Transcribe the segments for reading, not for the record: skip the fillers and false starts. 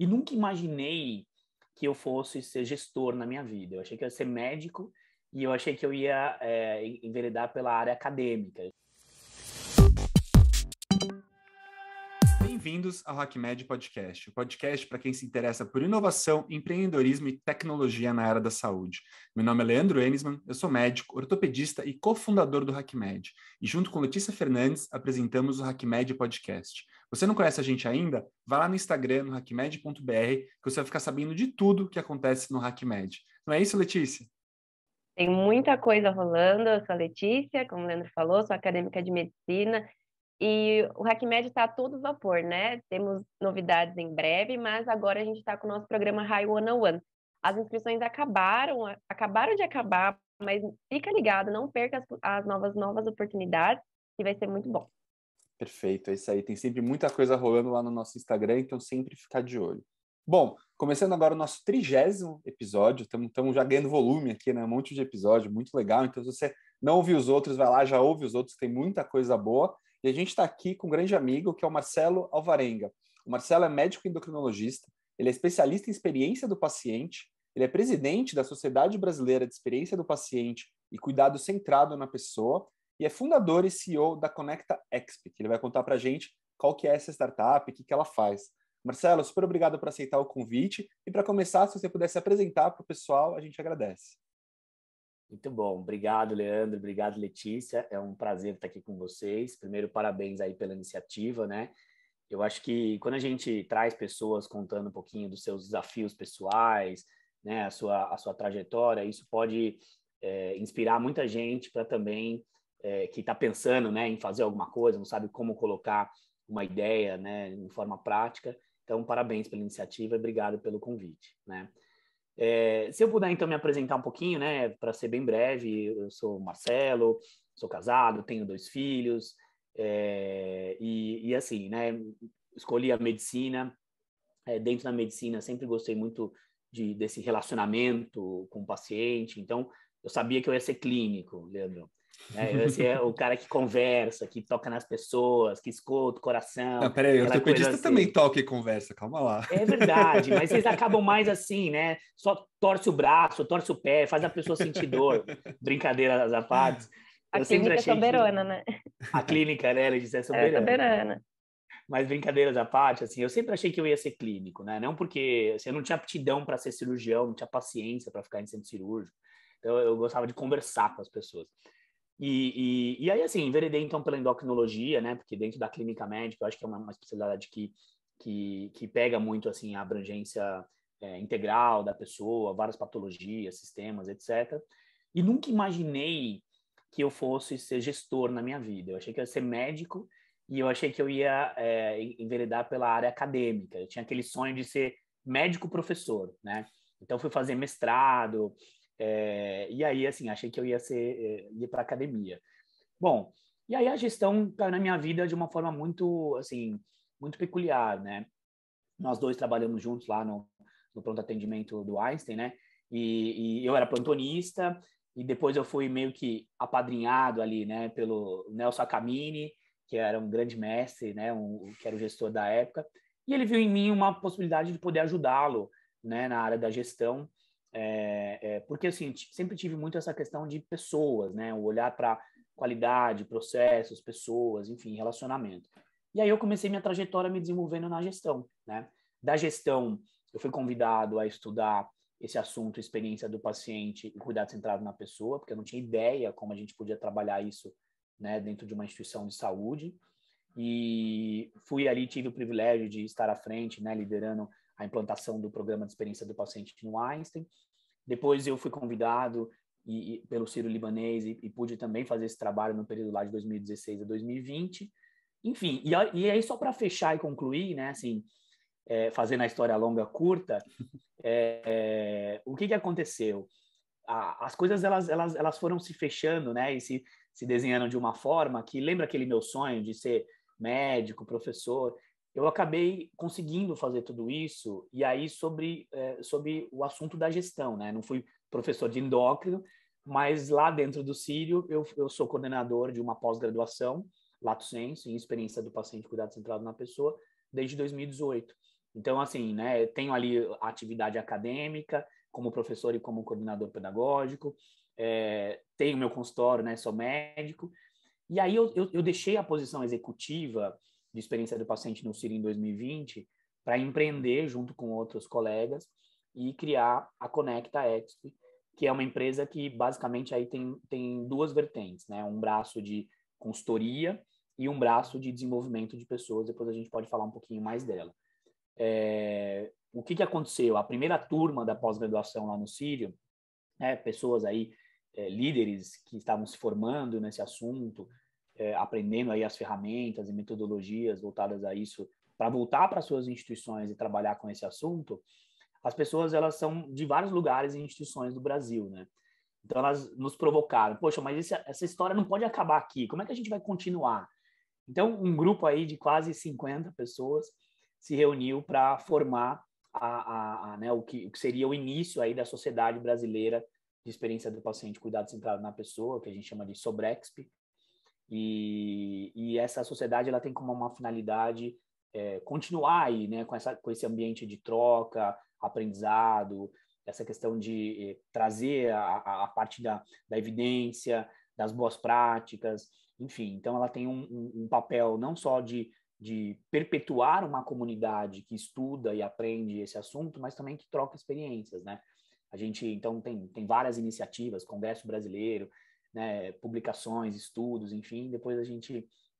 E nunca imaginei que eu fosse ser gestor na minha vida. Eu achei que eu ia ser médico e eu achei que eu ia enveredar pela área acadêmica. Bem-vindos ao HackMed Podcast, o podcast para quem se interessa por inovação, empreendedorismo e tecnologia na área da saúde. Meu nome é Leandro Enisman, eu sou médico, ortopedista e cofundador do HackMed. E junto com Letícia Fernandes, apresentamos o HackMed Podcast. Você não conhece a gente ainda? Vá lá no Instagram, no hackmed.br, que você vai ficar sabendo de tudo que acontece no HackMed. Não é isso, Letícia? Tem muita coisa rolando. Eu sou a Letícia, como o Leandro falou, sou acadêmica de medicina. E o HackMed está a todo vapor, né? Temos novidades em breve, mas agora a gente está com o nosso programa High 101. As inscrições acabaram de acabar, mas fica ligado, não perca as novas oportunidades, que vai ser muito bom. Perfeito, é isso aí. Tem sempre muita coisa rolando lá no nosso Instagram, então sempre ficar de olho. Bom, começando agora o nosso 30º episódio, estamos já ganhando volume aqui, né? Um monte de episódio, muito legal. Então, se você não ouviu os outros, vai lá, já ouve os outros, tem muita coisa boa. E a gente está aqui com um grande amigo, que é o Marcelo Alvarenga. O Marcelo é médico endocrinologista, ele é especialista em experiência do paciente, ele é presidente da Sociedade Brasileira de Experiência do Paciente e Cuidado Centrado na Pessoa, e é fundador e CEO da Conecta Exp, que ele vai contar para a gente qual que é essa startup, o que ela faz. Marcelo, super obrigado por aceitar o convite. E para começar, se você pudesse apresentar para o pessoal, a gente agradece. Muito bom. Obrigado, Leandro. Obrigado, Letícia. É um prazer estar aqui com vocês. Primeiro, parabéns aí pela iniciativa, né? Eu acho que quando a gente traz pessoas contando um pouquinho dos seus desafios pessoais, né, a sua trajetória, isso pode inspirar muita gente para também que está pensando, né, em fazer alguma coisa, não sabe como colocar uma ideia, né, em forma prática. Então, parabéns pela iniciativa e obrigado pelo convite, né? Se eu puder, então, me apresentar um pouquinho, né, para ser bem breve, eu sou Marcelo, sou casado, tenho 2 filhos, e assim, né, escolhi a medicina. Dentro da medicina, sempre gostei muito desse relacionamento com o paciente, então eu sabia que eu ia ser clínico, Leandro. Esse é o cara que conversa, que toca nas pessoas, que escuta o coração, Não, peraí, aquela coisa ortopedista também assim. toca e conversa, calma lá. É verdade, mas vocês acabam mais assim, né? Só torce o braço, torce o pé, faz a pessoa sentir dor. Brincadeiras à parte. A Eu sempre clínica é achei que soberana, né? a clínica, né, ela é É soberana. soberana. Mas brincadeiras à parte, assim, eu sempre achei que eu ia ser clínico, né? Não porque assim, eu não tinha aptidão para ser cirurgião, não tinha paciência para ficar em centro cirúrgico. Então eu gostava de conversar com as pessoas. E aí, assim, enveredei então pela endocrinologia, né? Porque dentro da clínica médica, eu acho que é uma especialidade que pega muito, assim, a abrangência integral da pessoa, várias patologias, sistemas, etc. E nunca imaginei que eu fosse ser gestor na minha vida. Eu achei que eu ia ser médico e eu achei que eu ia enveredar pela área acadêmica. Eu tinha aquele sonho de ser médico-professor, né? Então, fui fazer mestrado, e aí, assim, achei que eu ia ir para academia. Bom, e aí a gestão caiu na minha vida de uma forma muito, assim, muito peculiar, né? Nós dois trabalhamos juntos lá no pronto atendimento do Einstein, né? E eu era plantonista e depois eu fui meio que apadrinhado ali, né, pelo Nelson Acamini, que era um grande mestre, né, que era o gestor da época, e ele viu em mim uma possibilidade de poder ajudá-lo, né, na área da gestão, porque assim sempre tive muito essa questão de pessoas, né, o olhar para qualidade, processos, pessoas, enfim, relacionamento. E aí eu comecei minha trajetória me desenvolvendo na gestão, né? Da gestão, eu fui convidado a estudar esse assunto, experiência do paciente e cuidado centrado na pessoa, porque eu não tinha ideia como a gente podia trabalhar isso, né, dentro de uma instituição de saúde. E fui ali, tive o privilégio de estar à frente, né, liderando a implantação do programa de experiência do paciente no Einstein. Depois eu fui convidado pelo Ciro Libanês e pude também fazer esse trabalho no período lá de 2016 a 2020. Enfim, e aí só para fechar e concluir, né, assim, fazendo a história longa curta, o que aconteceu? As coisas elas foram se fechando, né, e se desenhando de uma forma que lembra aquele meu sonho de ser médico, professor. Eu acabei conseguindo fazer tudo isso, e aí sobre o assunto da gestão, né? Não fui professor de endócrino, mas lá dentro do Círio eu sou coordenador de uma pós-graduação, Lato Sensu, em experiência do paciente cuidado centrado na pessoa, desde 2018. Então, assim, né, tenho ali a atividade acadêmica, como professor e como coordenador pedagógico, tenho meu consultório, né, sou médico, e aí eu deixei a posição executiva de experiência do paciente no Círio em 2020 para empreender junto com outros colegas e criar a Conecta Exp, que é uma empresa que basicamente aí tem duas vertentes, né? Um braço de consultoria e um braço de desenvolvimento de pessoas. Depois a gente pode falar um pouquinho mais dela. O que aconteceu? A primeira turma da pós-graduação lá no Círio, né, pessoas aí, líderes que estavam se formando nesse assunto, aprendendo aí as ferramentas e metodologias voltadas a isso, para voltar para suas instituições e trabalhar com esse assunto, as pessoas, elas são de vários lugares e instituições do Brasil, né? Então, elas nos provocaram, poxa, mas essa história não pode acabar aqui, como é que a gente vai continuar? Então, um grupo aí de quase 50 pessoas se reuniu para formar né, o que seria o início aí da Sociedade Brasileira de Experiência do Paciente Cuidado Centrado na Pessoa, que a gente chama de Sobrexp, e essa sociedade ela tem como uma finalidade continuar aí, né, com esse ambiente de troca, aprendizado, essa questão de trazer a parte da evidência, das boas práticas, enfim. Então, ela tem um papel não só de perpetuar uma comunidade que estuda e aprende esse assunto, mas também que troca experiências, né? A gente, então, tem várias iniciativas, Congresso Brasileiro, né, publicações, estudos, enfim. Depois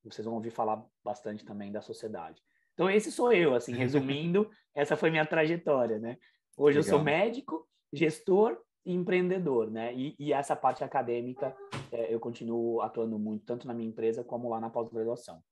vocês vão ouvir falar bastante também da sociedade. Então, esse sou eu, assim, resumindo, essa foi minha trajetória, né? Hoje Legal. eu sou médico, gestor e empreendedor, né? E essa parte acadêmica eu continuo atuando muito, tanto na minha empresa como lá na pós-graduação.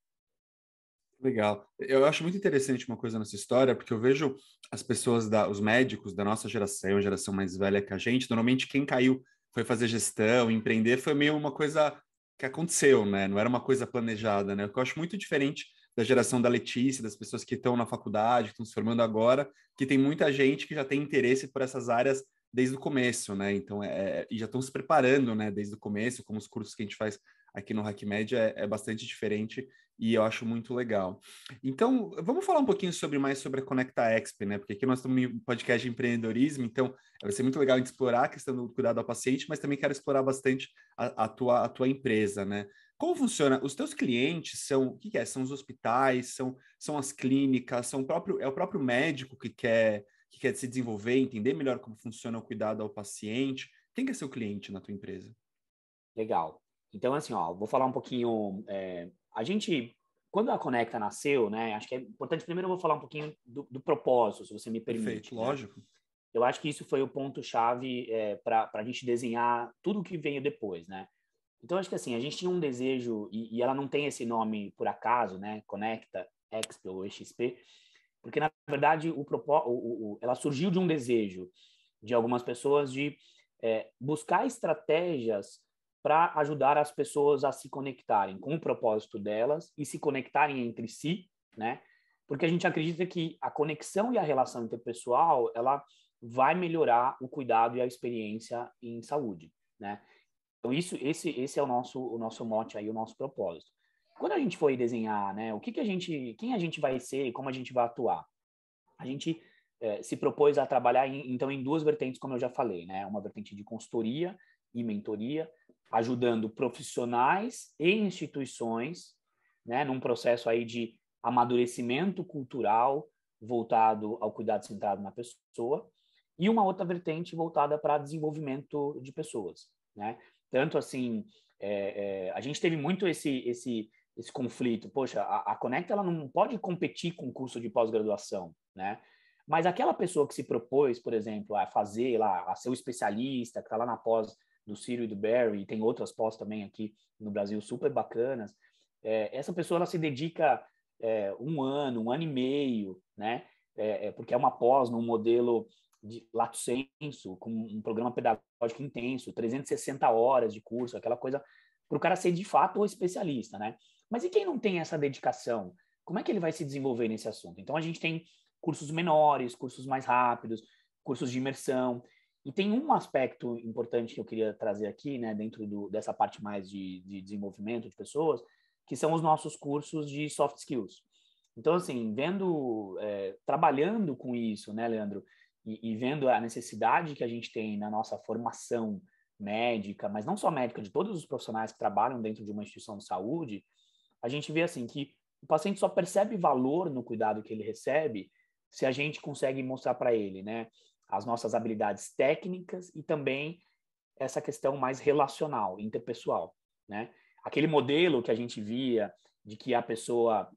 Legal. Eu acho muito interessante uma coisa nessa história, porque eu vejo as pessoas, os médicos da nossa geração, a geração mais velha que a gente, normalmente quem caiu foi fazer gestão, empreender, foi meio uma coisa que aconteceu, né? Não era uma coisa planejada, né? O que eu acho muito diferente da geração da Letícia, das pessoas que estão na faculdade, que estão se formando agora, que tem muita gente que já tem interesse por essas áreas desde o começo, né? Então, e já estão se preparando, né? Desde o começo, como os cursos que a gente faz aqui no HackMed é bastante diferente e eu acho muito legal. Então, vamos falar um pouquinho mais sobre a Conecta Exp, né? Porque aqui nós estamos em podcast de empreendedorismo, então vai ser muito legal a gente explorar a questão do cuidado ao paciente, mas também quero explorar bastante a tua empresa, né? Como funciona? Os teus clientes são, o que é? São os hospitais, são as clínicas, é o próprio médico que quer se desenvolver, entender melhor como funciona o cuidado ao paciente. Quem que é seu cliente na tua empresa? Legal. Então, assim, ó, vou falar um pouquinho. A gente, quando a Conecta nasceu, né? Acho que é importante. Primeiro, eu vou falar um pouquinho do propósito, se você me permite. Perfeito, né? lógico. Eu acho que isso foi o ponto-chave para a gente desenhar tudo o que veio depois, né? Então, acho que assim, a gente tinha um desejo, e ela não tem esse nome por acaso, né? Conecta, Exp ou EXP, porque, na verdade, ela surgiu de um desejo de algumas pessoas de buscar estratégias para ajudar as pessoas a se conectarem com o propósito delas e se conectarem entre si, né? Porque a gente acredita que a conexão e a relação interpessoal, ela vai melhorar o cuidado e a experiência em saúde, né? Então, esse é o nosso mote aí, o nosso propósito. Quando a gente foi desenhar, né, quem a gente vai ser e como a gente vai atuar, a gente se propôs a trabalhar então em duas vertentes, como eu já falei, né, uma vertente de consultoria e mentoria, ajudando profissionais e instituições, né, num processo aí de amadurecimento cultural voltado ao cuidado centrado na pessoa, e uma outra vertente voltada para desenvolvimento de pessoas, né? Tanto assim, a gente teve muito esse conflito. Poxa, a Conecta ela não pode competir com o curso de pós-graduação, né? Mas aquela pessoa que se propôs, por exemplo, a fazer lá, a ser o especialista, que está lá na pós do Círio e do Barry, e tem outras pós também aqui no Brasil super bacanas, essa pessoa ela se dedica um ano e meio, né? Porque é uma pós num modelo de lato sensu, com um programa pedagógico intenso, 360 horas de curso, aquela coisa para o cara ser de fato o especialista, né? Mas e quem não tem essa dedicação? Como é que ele vai se desenvolver nesse assunto? Então, a gente tem cursos menores, cursos mais rápidos, cursos de imersão. E tem um aspecto importante que eu queria trazer aqui, né, dentro dessa parte mais de desenvolvimento de pessoas, que são os nossos cursos de soft skills. Então, assim, trabalhando com isso, né, Leandro, e vendo a necessidade que a gente tem na nossa formação médica, mas não só médica, de todos os profissionais que trabalham dentro de uma instituição de saúde, a gente vê assim que o paciente só percebe valor no cuidado que ele recebe se a gente consegue mostrar para ele, né, as nossas habilidades técnicas e também essa questão mais relacional, interpessoal, né? Aquele modelo que a gente via de que a pessoa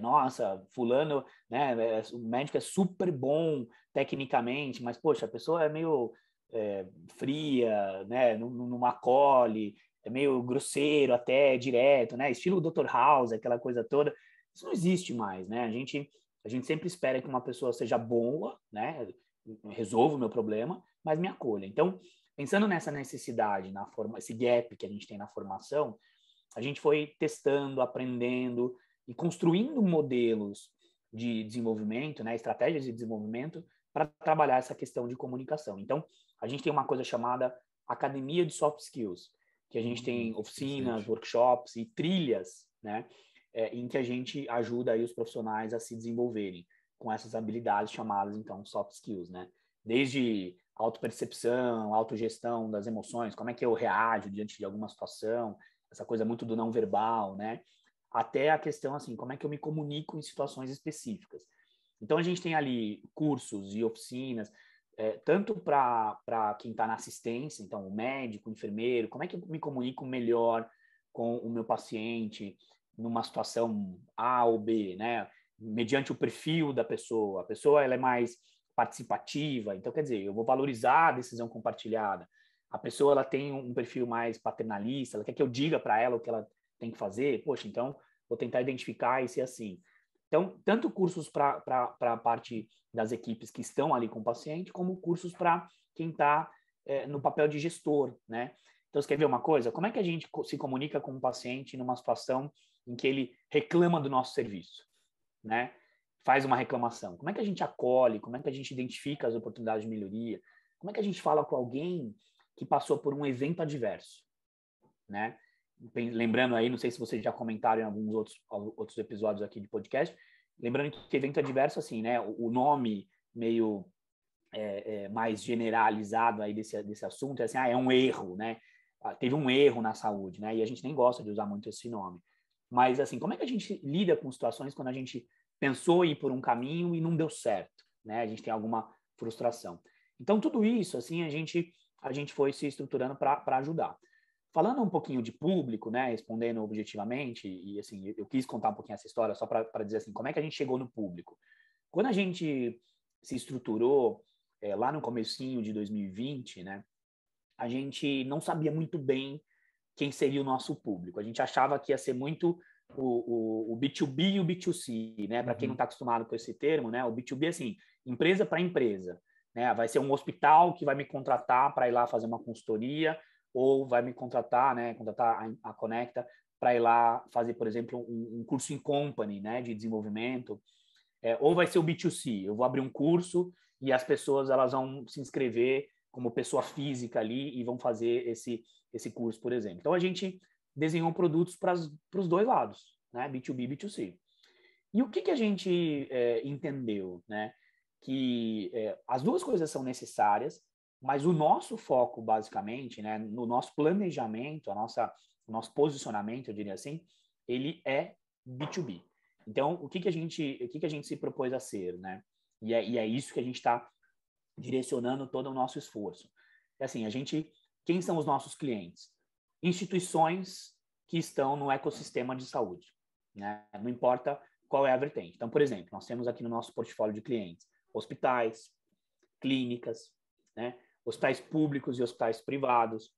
nossa, fulano, né, o médico é super bom tecnicamente, mas, poxa, a pessoa é meio fria, né, não acolhe, é meio grosseiro até, direto, né, estilo Dr. House, aquela coisa toda. Isso não existe mais, né? A gente sempre espera que uma pessoa seja boa, né, resolva o meu problema, mas me acolha. Então, pensando nessa necessidade, esse gap que a gente tem na formação, a gente foi testando, aprendendo e construindo modelos de desenvolvimento, né, estratégias de desenvolvimento para trabalhar essa questão de comunicação. Então, a gente tem uma coisa chamada Academia de Soft Skills, que a gente tem oficinas, workshops e trilhas, né, em que a gente ajuda aí os profissionais a se desenvolverem com essas habilidades chamadas, então, soft skills, né? Desde autopercepção, autogestão das emoções, como é que eu reajo diante de alguma situação, essa coisa muito do não verbal, né? Até a questão, assim, como é que eu me comunico em situações específicas. Então, a gente tem ali cursos e oficinas, tanto para quem está na assistência, então, o médico, o enfermeiro, como é que eu me comunico melhor com o meu paciente numa situação A ou B, né? Mediante o perfil da pessoa. A pessoa, ela é mais participativa, então, quer dizer, eu vou valorizar a decisão compartilhada. A pessoa, ela tem um perfil mais paternalista, ela quer que eu diga para ela o que ela tem que fazer, poxa, então vou tentar identificar e ser assim. Então, tanto cursos para a parte das equipes que estão ali com o paciente, como cursos para quem está no papel de gestor, né? Então, você quer ver uma coisa? Como é que a gente se comunica com o paciente numa situação em que ele reclama do nosso serviço, né? Faz uma reclamação. Como é que a gente acolhe? Como é que a gente identifica as oportunidades de melhoria? Como é que a gente fala com alguém que passou por um evento adverso, né? Lembrando aí, não sei se vocês já comentaram em alguns outros episódios aqui de podcast, lembrando que evento adverso, assim, né? O nome meio mais generalizado aí desse assunto é assim, é um erro, né? Teve um erro na saúde, né? E a gente nem gosta de usar muito esse nome. Mas, assim, como é que a gente lida com situações quando a gente pensou em ir por um caminho e não deu certo, né? A gente tem alguma frustração. Então, tudo isso, assim, a gente foi se estruturando para ajudar. Falando um pouquinho de público, né, respondendo objetivamente, e assim, eu quis contar um pouquinho essa história só para dizer assim, como é que a gente chegou no público. Quando a gente se estruturou lá no comecinho de 2020, né, a gente não sabia muito bem quem seria o nosso público. A gente achava que ia ser muito o B2B e o B2C, né? Para quem não está acostumado com esse termo, né? O B2B é assim, empresa para empresa, né? Vai ser um hospital que vai me contratar para ir lá fazer uma consultoria ou vai me contratar, né? Contratar a Conecta para ir lá fazer, por exemplo, um curso em company, né? De desenvolvimento. Ou vai ser o B2C, eu vou abrir um curso e as pessoas elas vão se inscrever como pessoa física ali e vão fazer esse curso, por exemplo. Então, a gente desenhou produtos para os dois lados, né? B2B e B2C. E o que a gente entendeu, né? Que as duas coisas são necessárias, mas o nosso foco, basicamente, né? No nosso planejamento, o nosso posicionamento, eu diria assim, ele é B2B. Então, o que a gente se propôs a ser, né? E é isso que a gente está direcionando todo o nosso esforço. É assim, quem são os nossos clientes? Instituições que estão no ecossistema de saúde, né? Não importa qual é a vertente. Então, por exemplo, nós temos aqui no nosso portfólio de clientes hospitais, clínicas, né? Hospitais públicos e hospitais privados,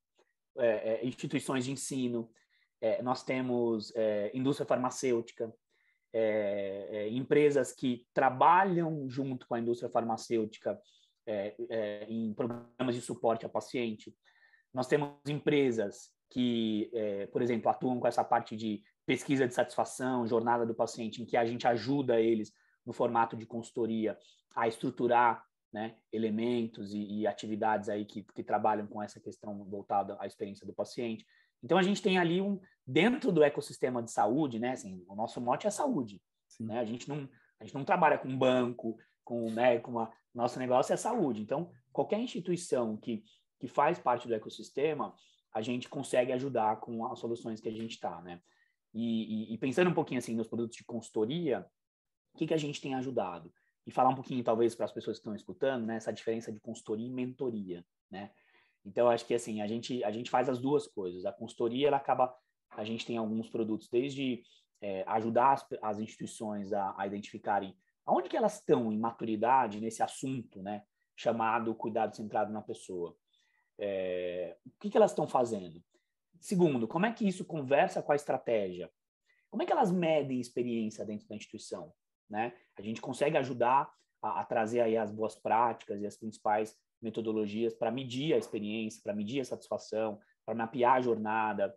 instituições de ensino, nós temos indústria farmacêutica, empresas que trabalham junto com a indústria farmacêutica em programas de suporte ao paciente. Nós temos empresas que, por exemplo, atuam com essa parte de pesquisa de satisfação, jornada do paciente, em que a gente ajuda eles no formato de consultoria a estruturar, né, elementos e atividades aí que trabalham com essa questão voltada à experiência do paciente. Então, a gente tem ali dentro do ecossistema de saúde, né, assim, o nosso mote é saúde, né? A gente não trabalha com banco, né, nosso negócio é saúde. Então, qualquer instituição que faz parte do ecossistema, a gente consegue ajudar com as soluções que a gente está, né? E pensando um pouquinho assim nos produtos de consultoria, o que a gente tem ajudado? E falar um pouquinho, talvez, para as pessoas que estão escutando, né, essa diferença de consultoria e mentoria, né? Então, acho que assim, a gente faz as duas coisas. A consultoria, a gente tem alguns produtos, desde ajudar as instituições a identificarem aonde que elas estão em maturidade nesse assunto, né, chamado cuidado centrado na pessoa. O que elas estão fazendo? Segundo, como é que isso conversa com a estratégia? Como é que elas medem experiência dentro da instituição, né? A gente consegue ajudar a trazer aí as boas práticas e as principais metodologias para medir a experiência, para medir a satisfação, para mapear a jornada,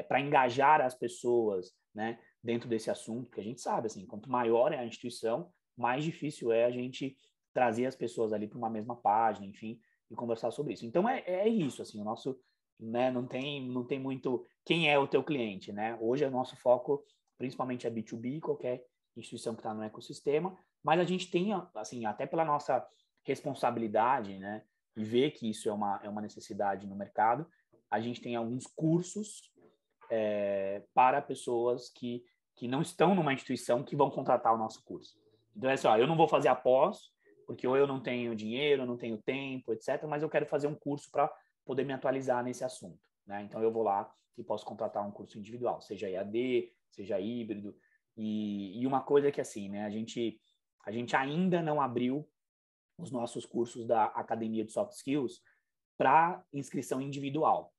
para engajar as pessoas, né, dentro desse assunto, porque a gente sabe, assim, quanto maior é a instituição, mais difícil é a gente trazer as pessoas ali para uma mesma página, enfim, e conversar sobre isso. Então, é isso, assim, o nosso, né, não tem muito quem é o teu cliente, né? Hoje o nosso foco principalmente é B2B, qualquer instituição que está no ecossistema, mas a gente tem, assim, até pela nossa responsabilidade, né, e ver que isso é uma necessidade no mercado, a gente tem alguns cursos para pessoas que não estão numa instituição que vão contratar o nosso curso. Então, é assim, ó, eu não vou fazer a pós, porque ou eu não tenho dinheiro, eu não tenho tempo, etc., mas eu quero fazer um curso para poder me atualizar nesse assunto, né? Então, eu vou lá e posso contratar um curso individual, seja EAD, seja híbrido. E uma coisa que, assim, né, a gente ainda não abriu os nossos cursos da Academia de Soft Skills para inscrição individual.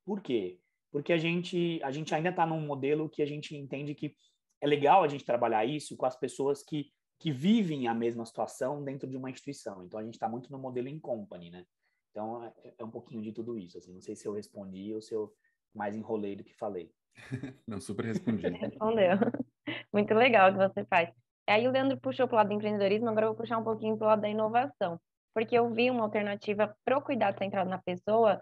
Por quê? Porque a gente ainda está num modelo que a gente entende que é legal a gente trabalhar isso com as pessoas que vivem a mesma situação dentro de uma instituição. Então, a gente está muito no modelo in company, né? Então, é um pouquinho de tudo isso. Assim, não sei se eu respondi ou se eu mais enrolei do que falei. Não, super respondi. Respondeu. Muito legal o que você faz. Aí o Leandro puxou para o lado do empreendedorismo, agora eu vou puxar um pouquinho para o lado da inovação. Porque eu vi uma alternativa para o cuidado centrado na pessoa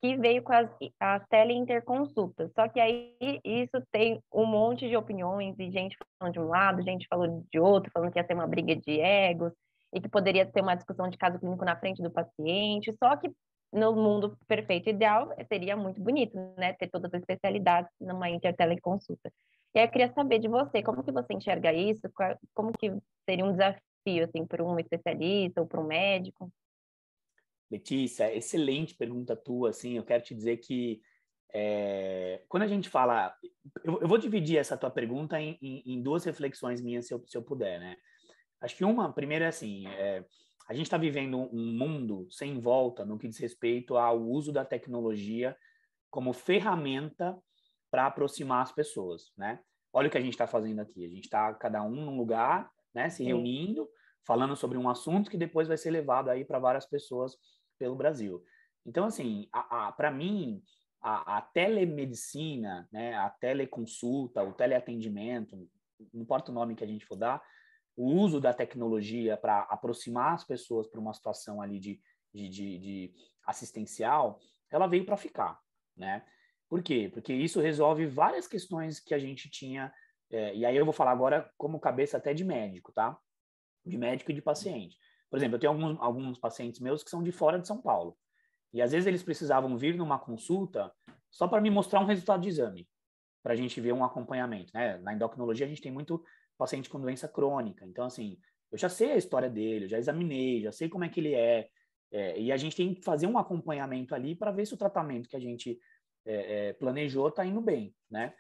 que veio com as teleinterconsultas. Só que aí isso tem um monte de opiniões e gente falando de um lado, gente falando de outro, falando que ia ser uma briga de egos e que poderia ter uma discussão de caso clínico na frente do paciente. Só que no mundo perfeito ideal seria muito bonito, né? Ter todas as especialidades numa interteleconsulta. E aí eu queria saber de você, como que você enxerga isso? Como que seria um desafio, assim, para um especialista ou para um médico? Letícia, excelente pergunta tua, assim, eu quero te dizer que quando a gente fala, eu vou dividir essa tua pergunta em duas reflexões minhas, se eu puder, né? Acho que uma, primeiro é assim, a gente está vivendo um mundo sem volta no que diz respeito ao uso da tecnologia como ferramenta para aproximar as pessoas, né? Olha o que a gente está fazendo aqui, a gente está cada um num lugar, né, se reunindo, falando sobre um assunto que depois vai ser levado aí para várias pessoas pelo Brasil. Então, assim, para mim, a telemedicina, né, a teleconsulta, o teleatendimento, não importa o nome que a gente for dar, o uso da tecnologia para aproximar as pessoas para uma situação ali de assistencial, ela veio para ficar, né? Por quê? Porque isso resolve várias questões que a gente tinha, e aí eu vou falar agora como cabeça até de médico, tá? De médico e de paciente. Por exemplo, eu tenho alguns pacientes meus que são de fora de São Paulo, e às vezes eles precisavam vir numa consulta só para me mostrar um resultado de exame, para a gente ver um acompanhamento, né? Na endocrinologia a gente tem muito paciente com doença crônica, então assim, eu já sei a história dele, eu já examinei, já sei como é que ele e a gente tem que fazer um acompanhamento ali para ver se o tratamento que a gente planejou está indo bem, né?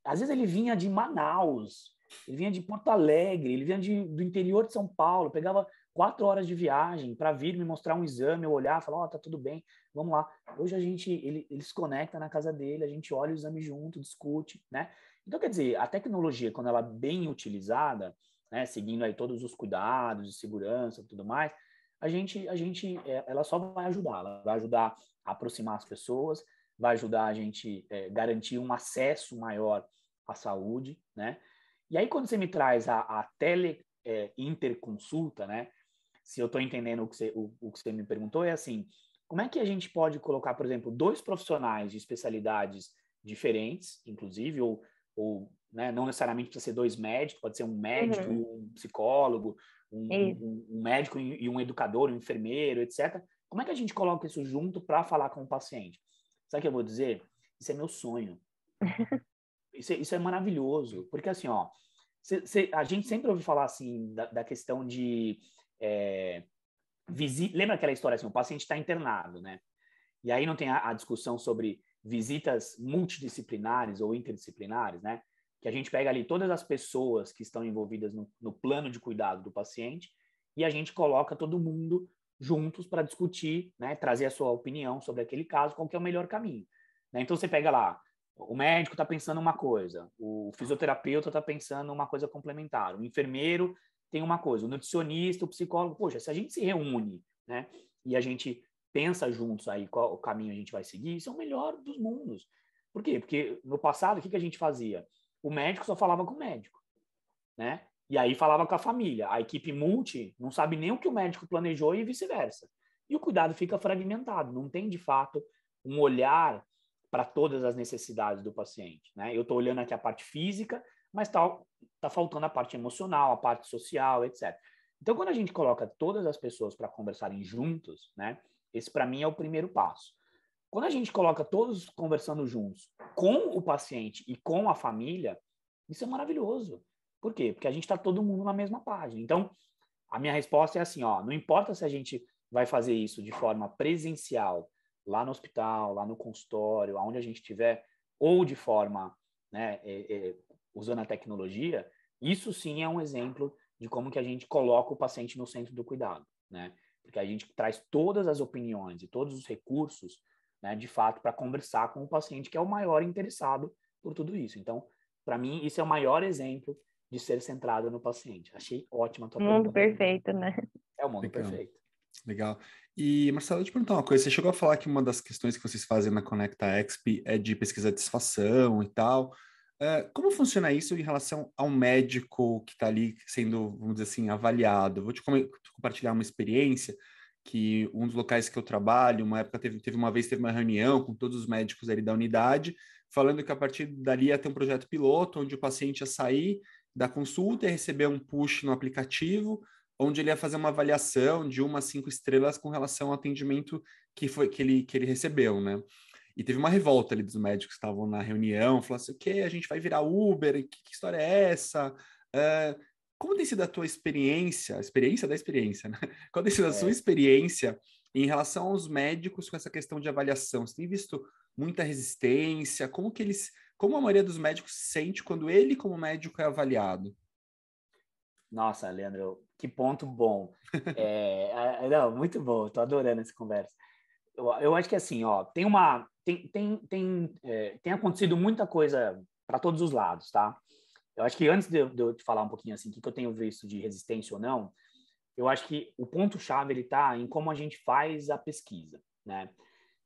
Às vezes ele vinha de Manaus, ele vinha de Porto Alegre, ele vinha do interior de São Paulo, pegava 4 horas de viagem para vir me mostrar um exame, eu olhar, falar, tá tudo bem, vamos lá. Hoje ele se conecta na casa dele, a gente olha o exame junto, discute, né? Então, quer dizer, a tecnologia, quando ela é bem utilizada, né, seguindo aí todos os cuidados de segurança e tudo mais, ela só vai ajudar, ela vai ajudar a aproximar as pessoas, vai ajudar a gente garantir um acesso maior à saúde, né? E aí, quando você me traz a interconsulta, né? Se eu estou entendendo o que você me perguntou, é assim, como é que a gente pode colocar, por exemplo, 2 profissionais de especialidades diferentes, inclusive, ou né? Não necessariamente precisa ser 2 médicos, pode ser um médico, um psicólogo, um médico e um educador, um enfermeiro, etc. Como é que a gente coloca isso junto para falar com o paciente? Sabe o que eu vou dizer? Isso é meu sonho. Isso é maravilhoso, porque assim, ó, a gente sempre ouve falar assim da questão de lembra aquela história assim, o paciente está internado, né? E aí não tem a discussão sobre visitas multidisciplinares ou interdisciplinares, né? Que a gente pega ali todas as pessoas que estão envolvidas no plano de cuidado do paciente e a gente coloca todo mundo juntos para discutir, né? Trazer a sua opinião sobre aquele caso, qual que é o melhor caminho. Né? Então você pega lá, o médico está pensando uma coisa, o fisioterapeuta está pensando uma coisa complementar, o enfermeiro tem uma coisa, o nutricionista, o psicólogo, poxa, se a gente se reúne, né? E a gente pensa juntos aí qual o caminho a gente vai seguir, isso é o melhor dos mundos. Por quê? Porque no passado, o que a gente fazia? O médico só falava com o médico, né? E aí falava com a família. A equipe multi não sabe nem o que o médico planejou e vice-versa. E o cuidado fica fragmentado, não tem de fato um olhar para todas as necessidades do paciente, né? Eu estou olhando aqui a parte física, mas tá faltando a parte emocional, a parte social, etc. Então, quando a gente coloca todas as pessoas para conversarem juntos, né? Esse, para mim, é o primeiro passo. Quando a gente coloca todos conversando juntos com o paciente e com a família, isso é maravilhoso. Por quê? Porque a gente está todo mundo na mesma página. Então, a minha resposta é assim, ó, não importa se a gente vai fazer isso de forma presencial, lá no hospital, lá no consultório, aonde a gente estiver, ou de forma, né, usando a tecnologia, isso sim é um exemplo de como que a gente coloca o paciente no centro do cuidado, né? Porque a gente traz todas as opiniões e todos os recursos, né, de fato, para conversar com o paciente, que é o maior interessado por tudo isso. Então, para mim, isso é o maior exemplo de ser centrado no paciente. Achei ótima a tua pergunta. Mundo perfeito, né? É o mundo perfeito. Legal. E, Marcelo, deixa eu te perguntar uma coisa. Você chegou a falar que uma das questões que vocês fazem na Conecta Exp é de pesquisa de satisfação e tal. Como funciona isso em relação ao médico que está ali sendo, vamos dizer assim, avaliado? Vou te compartilhar uma experiência que um dos locais que eu trabalho, uma época teve uma reunião com todos os médicos ali da unidade, falando que a partir dali ia ter um projeto piloto, onde o paciente ia sair da consulta e receber um push no aplicativo, onde ele ia fazer uma avaliação de 1 a 5 estrelas com relação ao atendimento que ele recebeu, né? E teve uma revolta ali dos médicos que estavam na reunião, falaram assim, o quê? A gente vai virar Uber? Que história é essa? Como tem sido a tua experiência, a experiência da experiência, né? Qual tem sido a sua experiência em relação aos médicos com essa questão de avaliação? Você tem visto muita resistência? Como a maioria dos médicos se sente quando ele, como médico, é avaliado? Nossa, Leandro, que ponto bom. Não, muito bom, estou adorando essa conversa. Eu acho que assim, ó, tem acontecido muita coisa para todos os lados, tá? Eu acho que antes de eu te falar um pouquinho assim, o que eu tenho visto de resistência ou não, eu acho que o ponto-chave ele está em como a gente faz a pesquisa, né?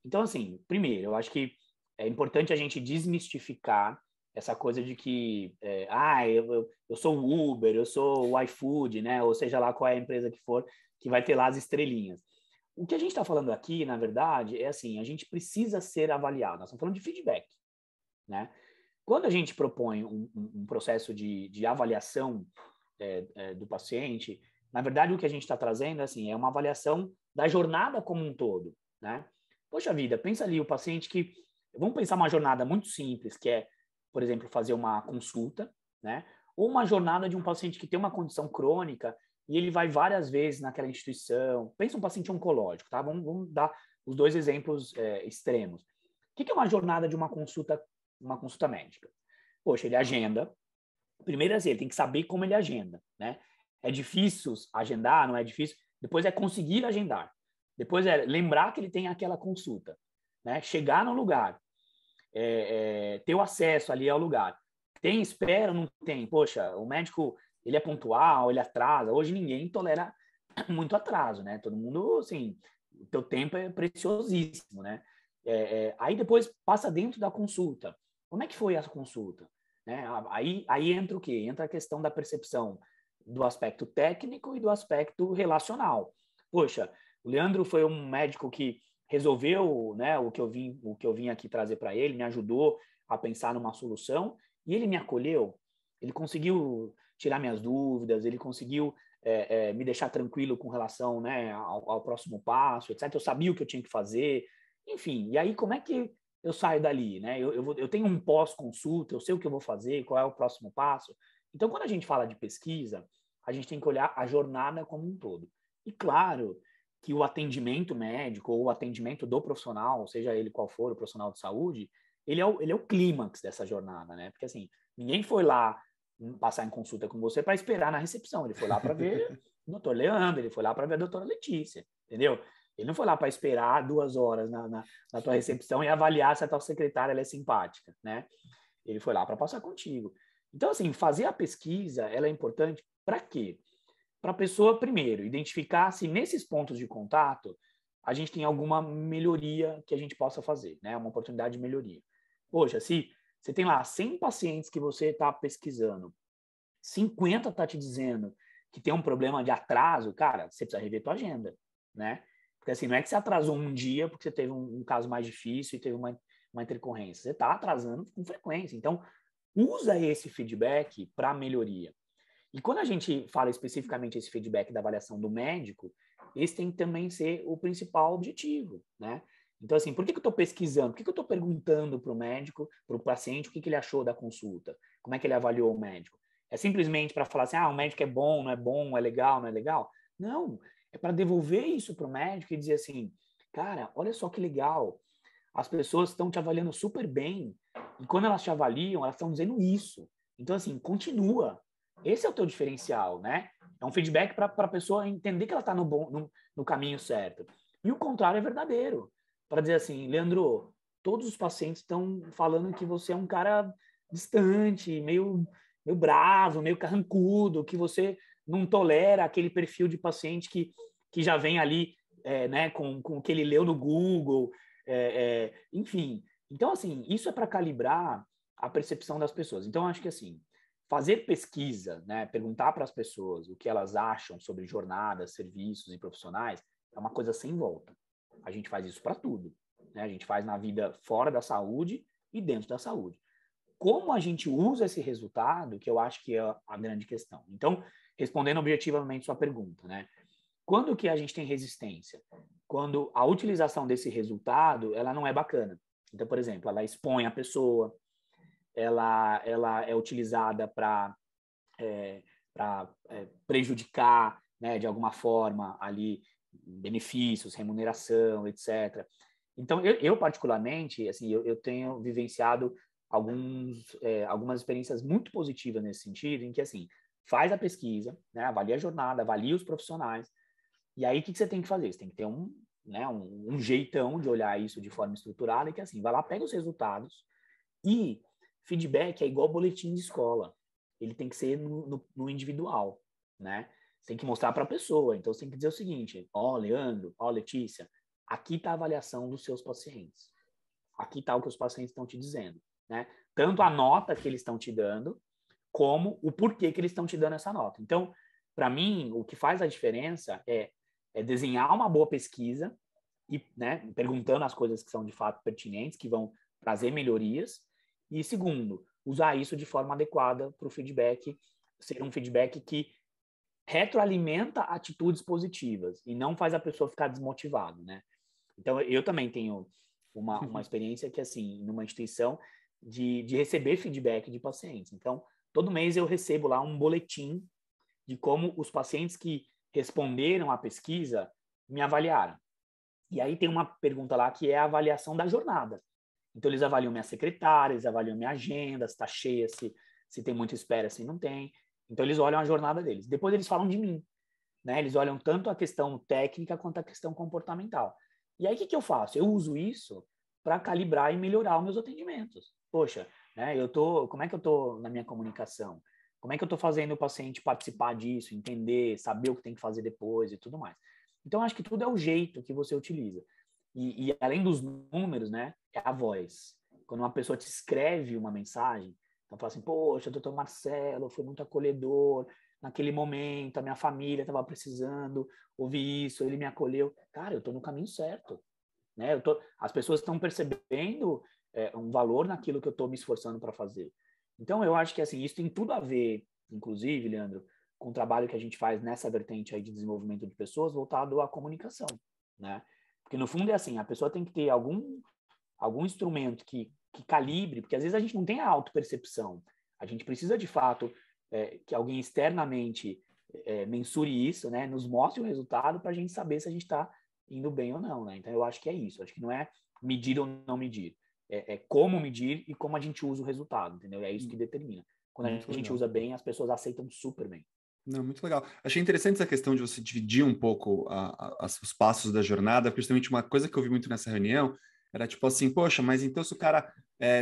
Então, assim, primeiro, eu acho que é importante a gente desmistificar essa coisa de que, eu sou o Uber, eu sou o iFood, né? Ou seja lá qual é a empresa que for, que vai ter lá as estrelinhas. O que a gente está falando aqui, na verdade, é assim, a gente precisa ser avaliado. Nós estamos falando de feedback, né? Quando a gente propõe um processo de avaliação do paciente, na verdade, o que a gente está trazendo assim, é uma avaliação da jornada como um todo, né? Poxa vida, pensa ali o paciente que... Vamos pensar uma jornada muito simples, que é, por exemplo, fazer uma consulta, né? Ou uma jornada de um paciente que tem uma condição crônica e ele vai várias vezes naquela instituição. Pensa um paciente oncológico, tá? Vamos dar os dois exemplos extremos. O que é uma jornada de uma consulta médica? Poxa, ele agenda. Primeiro, assim, ele tem que saber como ele agenda, né? É difícil agendar, não é difícil. Depois é conseguir agendar. Depois é lembrar que ele tem aquela consulta, né? Chegar no lugar, ter o acesso ali ao lugar. Tem espera, não tem? Poxa, o médico, ele é pontual, ele atrasa. Hoje ninguém tolera muito atraso, né? Todo mundo, assim, o teu tempo é preciosíssimo, né? Aí depois passa dentro da consulta. Como é que foi essa consulta? Né? Aí entra o quê? Entra a questão da percepção do aspecto técnico e do aspecto relacional. Poxa, o Leandro foi um médico que resolveu, né, o que eu vim aqui trazer para ele, me ajudou a pensar numa solução, E ele me acolheu, ele conseguiu tirar minhas dúvidas, ele conseguiu me deixar tranquilo com relação, né, ao próximo passo, etc. Eu sabia o que eu tinha que fazer, enfim. E aí, como é que eu saio dali, né? Eu tenho um pós-consulta, eu sei o que eu vou fazer, qual é o próximo passo. Então, quando a gente fala de pesquisa, a gente tem que olhar a jornada como um todo. E claro que o atendimento médico ou o atendimento do profissional, seja ele qual for, o profissional de saúde, ele é o clímax dessa jornada, né? Porque assim, ninguém foi lá passar em consulta com você para esperar na recepção. Ele foi lá para ver o doutor Leandro, ele foi lá para ver a doutora Letícia, entendeu? Ele não foi lá para esperar 2 horas na tua recepção e avaliar se a tua secretária ela é simpática, né? Ele foi lá para passar contigo. Então, assim, fazer a pesquisa, ela é importante para quê? Para a pessoa, primeiro, identificar se nesses pontos de contato a gente tem alguma melhoria que a gente possa fazer, né? Uma oportunidade de melhoria. Poxa, se você tem lá 100 pacientes que você está pesquisando, 50 está te dizendo que tem um problema de atraso, cara, você precisa rever tua agenda, né? Porque assim, não é que você atrasou um dia porque você teve um caso mais difícil e teve uma intercorrência. Você está atrasando com frequência. Então, usa esse feedback para melhoria. E quando a gente fala especificamente esse feedback da avaliação do médico, esse tem que também ser o principal objetivo, né? Então, assim, por que eu estou pesquisando? Por que eu estou perguntando para o médico, para o paciente, o que ele achou da consulta? Como é que ele avaliou o médico? É simplesmente para falar assim, o médico é bom, não é bom, é legal, não é legal? Não, é para devolver isso para o médico e dizer assim, cara, olha só que legal, as pessoas estão te avaliando super bem, e quando elas te avaliam, elas estão dizendo isso. Então, assim, continua. Esse é o teu diferencial, né? É um feedback para a pessoa entender que ela está no caminho certo. E o contrário é verdadeiro. Para dizer assim, Leandro, todos os pacientes estão falando que você é um cara distante, meio bravo, meio carrancudo, que você não tolera aquele perfil de paciente que já vem ali né, com o que ele leu no Google, enfim. Então, assim, isso é para calibrar a percepção das pessoas. Então, acho que, assim, fazer pesquisa, né, perguntar para as pessoas o que elas acham sobre jornadas, serviços e profissionais, é uma coisa sem volta. A gente faz isso para tudo, né? A gente faz na vida fora da saúde e dentro da saúde. Como a gente usa esse resultado, que eu acho que é a grande questão. Então, respondendo objetivamente sua pergunta, né? Quando que a gente tem resistência? Quando a utilização desse resultado, ela não é bacana. Então, por exemplo, ela expõe a pessoa, ela é utilizada para prejudicar, né, de alguma forma ali benefícios, remuneração, etc. Então, eu particularmente, assim, eu tenho vivenciado algumas experiências muito positivas nesse sentido, em que, assim, faz a pesquisa, né, avalia a jornada, avalia os profissionais, e aí o que você tem que fazer? Você tem que ter um jeitão de olhar isso de forma estruturada, que assim, vai lá, pega os resultados, e feedback é igual boletim de escola. Ele tem que ser no individual, né? Você tem que mostrar para a pessoa. Então, você tem que dizer o seguinte, Leandro, Letícia, aqui está a avaliação dos seus pacientes. Aqui está o que os pacientes estão te dizendo, né? Tanto a nota que eles estão te dando, como o porquê que eles estão te dando essa nota. Então, para mim, o que faz a diferença é desenhar uma boa pesquisa e, né, perguntando as coisas que são de fato pertinentes, que vão trazer melhorias. E segundo, usar isso de forma adequada para o feedback ser um feedback que retroalimenta atitudes positivas e não faz a pessoa ficar desmotivada, né? Então, eu também tenho uma experiência que, assim, numa instituição de receber feedback de pacientes. Então, todo mês eu recebo lá um boletim de como os pacientes que responderam à pesquisa me avaliaram. E aí tem uma pergunta lá que é a avaliação da jornada. Então, eles avaliam minha secretária, eles avaliam minha agenda, se está cheia, se tem muita espera, se não tem. Então, eles olham a jornada deles. Depois, eles falam de mim. Né? Eles olham tanto a questão técnica quanto a questão comportamental. E aí, o que eu faço? Eu uso isso para calibrar e melhorar os meus atendimentos. Poxa, né, como é que eu estou na minha comunicação? Como é que eu estou fazendo o paciente participar disso, entender, saber o que tem que fazer depois e tudo mais. Então, acho que tudo é o jeito que você utiliza. E além dos números, né, é a voz. Quando uma pessoa te escreve uma mensagem, então fala assim, poxa, doutor Marcelo, foi muito acolhedor, naquele momento, a minha família estava precisando ouvir isso, ele me acolheu. Cara, eu estou no caminho certo. Né? As pessoas estão percebendo um valor naquilo que eu estou me esforçando para fazer. Então, eu acho que assim, isso tem tudo a ver, inclusive, Leandro, com o trabalho que a gente faz nessa vertente aí de desenvolvimento de pessoas voltado à comunicação, né? Porque, no fundo, é assim, a pessoa tem que ter algum instrumento que calibre, porque às vezes a gente não tem a autopercepção. A gente precisa, de fato, que alguém externamente mensure isso, né? Nos mostre o resultado para a gente saber se a gente está indo bem ou não, né? Então, eu acho que é isso. Acho que não é medir ou não medir. É como medir e como a gente usa o resultado, entendeu? É isso que determina. Quando Muito a gente legal. usa bem, as pessoas aceitam super bem. Não, muito legal. Achei interessante essa questão de você dividir um pouco os passos da jornada, principalmente uma coisa que eu vi muito nessa reunião era tipo assim, poxa, mas então se o cara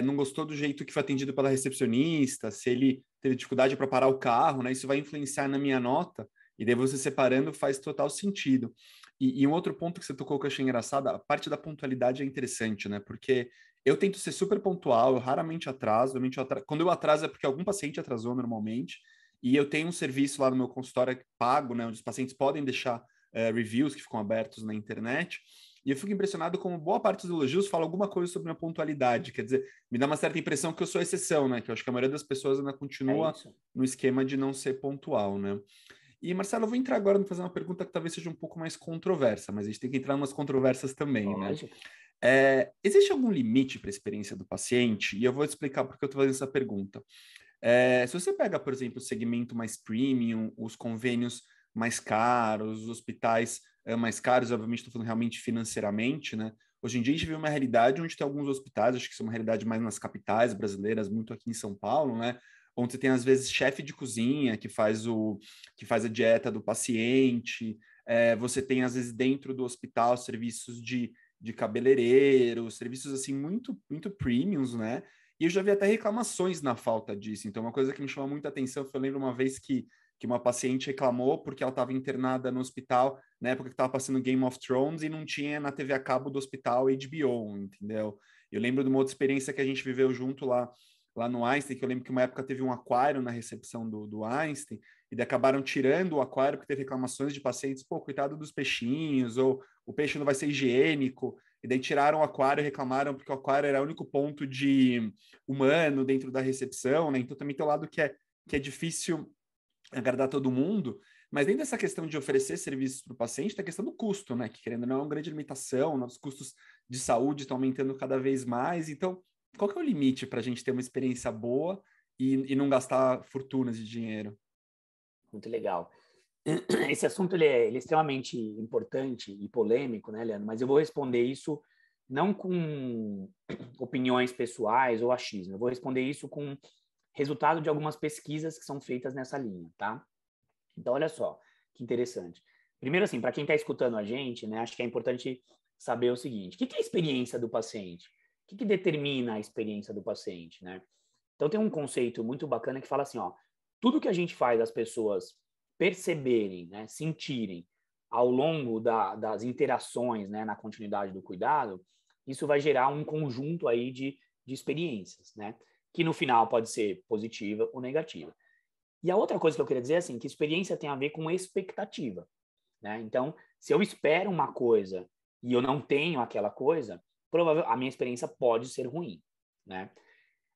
não gostou do jeito que foi atendido pela recepcionista, se ele teve dificuldade para parar o carro, né, isso vai influenciar na minha nota, e daí você separando faz total sentido. E um outro ponto que você tocou que eu achei engraçado, a parte da pontualidade é interessante, né, porque eu tento ser super pontual, eu raramente atraso, quando eu atraso é porque algum paciente atrasou normalmente, e eu tenho um serviço lá no meu consultório pago, né, onde os pacientes podem deixar reviews que ficam abertos na internet. E eu fico impressionado como boa parte dos elogios fala alguma coisa sobre minha pontualidade. Quer dizer, me dá uma certa impressão que eu sou exceção, né? Que eu acho que a maioria das pessoas ainda continua no esquema de não ser pontual, né? E, Marcelo, eu vou entrar agora e fazer uma pergunta que talvez seja um pouco mais controversa, mas a gente tem que entrar em umas controvérsias também, né? Lógico. Existe algum limite para a experiência do paciente? E eu vou explicar porque eu estou fazendo essa pergunta. Se você pega, por exemplo, o segmento mais premium, os convênios mais caros, os hospitais mais caros, obviamente estou falando realmente financeiramente, né? Hoje em dia a gente vê uma realidade onde tem alguns hospitais, acho que isso é uma realidade mais nas capitais brasileiras, muito aqui em São Paulo, né? Onde você tem, às vezes, chefe de cozinha que faz a dieta do paciente, você tem, às vezes, dentro do hospital, serviços de cabeleireiro, serviços, assim, muito, muito premiums, né? E eu já vi até reclamações na falta disso. Então, uma coisa que me chamou muita atenção foi, eu lembro uma vez que uma paciente reclamou porque ela estava internada no hospital na época que estava passando Game of Thrones e não tinha na TV a cabo do hospital HBO, entendeu? Eu lembro de uma outra experiência que a gente viveu junto lá no Einstein, que eu lembro que uma época teve um aquário na recepção do Einstein, e daí acabaram tirando o aquário porque teve reclamações de pacientes, pô, coitado dos peixinhos, ou o peixe não vai ser higiênico, e daí tiraram o aquário e reclamaram porque o aquário era o único ponto de humano dentro da recepção, né? Então também tem o lado que é difícil agradar todo mundo, mas dentro dessa questão de oferecer serviços para o paciente, tem a questão do custo, né? Que querendo ou não é uma grande limitação, nossos custos de saúde estão aumentando cada vez mais. Então, qual que é o limite para a gente ter uma experiência boa e não gastar fortunas de dinheiro? Muito legal. Esse assunto ele é extremamente importante e polêmico, né, Leandro? Mas eu vou responder isso não com opiniões pessoais ou achismo. Eu vou responder isso com resultado de algumas pesquisas que são feitas nessa linha, tá? Então, olha só, que interessante. Primeiro, assim, para quem está escutando a gente, né, acho que é importante saber o seguinte: o que é a experiência do paciente? O que determina a experiência do paciente, né? Então, tem um conceito muito bacana que fala assim, ó, tudo que a gente faz as pessoas perceberem, né, sentirem ao longo das interações, né, na continuidade do cuidado, isso vai gerar um conjunto aí de experiências, né, que no final pode ser positiva ou negativa. E a outra coisa que eu queria dizer é assim, que experiência tem a ver com expectativa, né? Então, se eu espero uma coisa e eu não tenho aquela coisa, provavelmente a minha experiência pode ser ruim, né?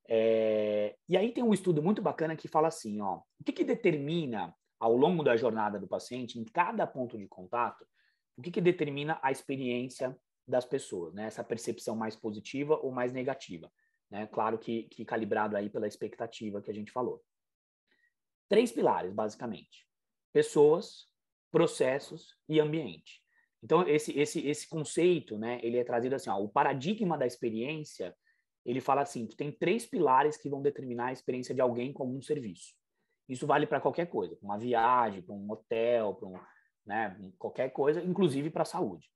E aí tem um estudo muito bacana que fala assim, ó, o que determina ao longo da jornada do paciente, em cada ponto de contato, o que determina a experiência das pessoas, né? Essa percepção mais positiva ou mais negativa, né? Claro que calibrado aí pela expectativa que a gente falou. 3 pilares, basicamente: pessoas, processos e ambiente. Então, esse conceito, né, ele é trazido assim, ó, o paradigma da experiência, ele fala assim, que tem 3 pilares que vão determinar a experiência de alguém com algum serviço. Isso vale para qualquer coisa, para uma viagem, para um hotel, para né, qualquer coisa, inclusive para a saúde.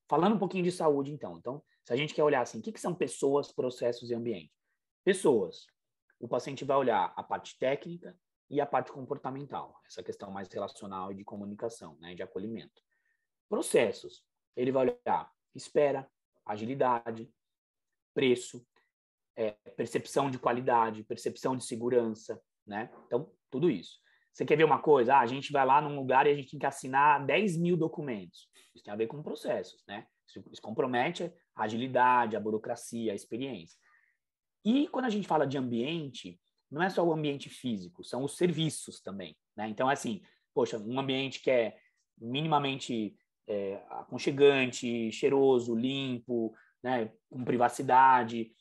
Falando um pouquinho de saúde, então. Então, se a gente quer olhar assim, o que são pessoas, processos e ambiente? Pessoas. O paciente vai olhar a parte técnica e a parte comportamental, essa questão mais relacional e de comunicação, né, de acolhimento. Processos. Ele vai olhar espera, agilidade, preço, percepção de qualidade, percepção de segurança, né? Então, tudo isso. Você quer ver uma coisa? A gente vai lá num lugar e a gente tem que assinar 10 mil documentos. Isso tem a ver com processos, né? Isso compromete a agilidade, a burocracia, a experiência. E quando a gente fala de ambiente, não é só o ambiente físico, são os serviços também, né? Então, assim, poxa, um ambiente que é minimamente aconchegante, cheiroso, limpo, né, com privacidade.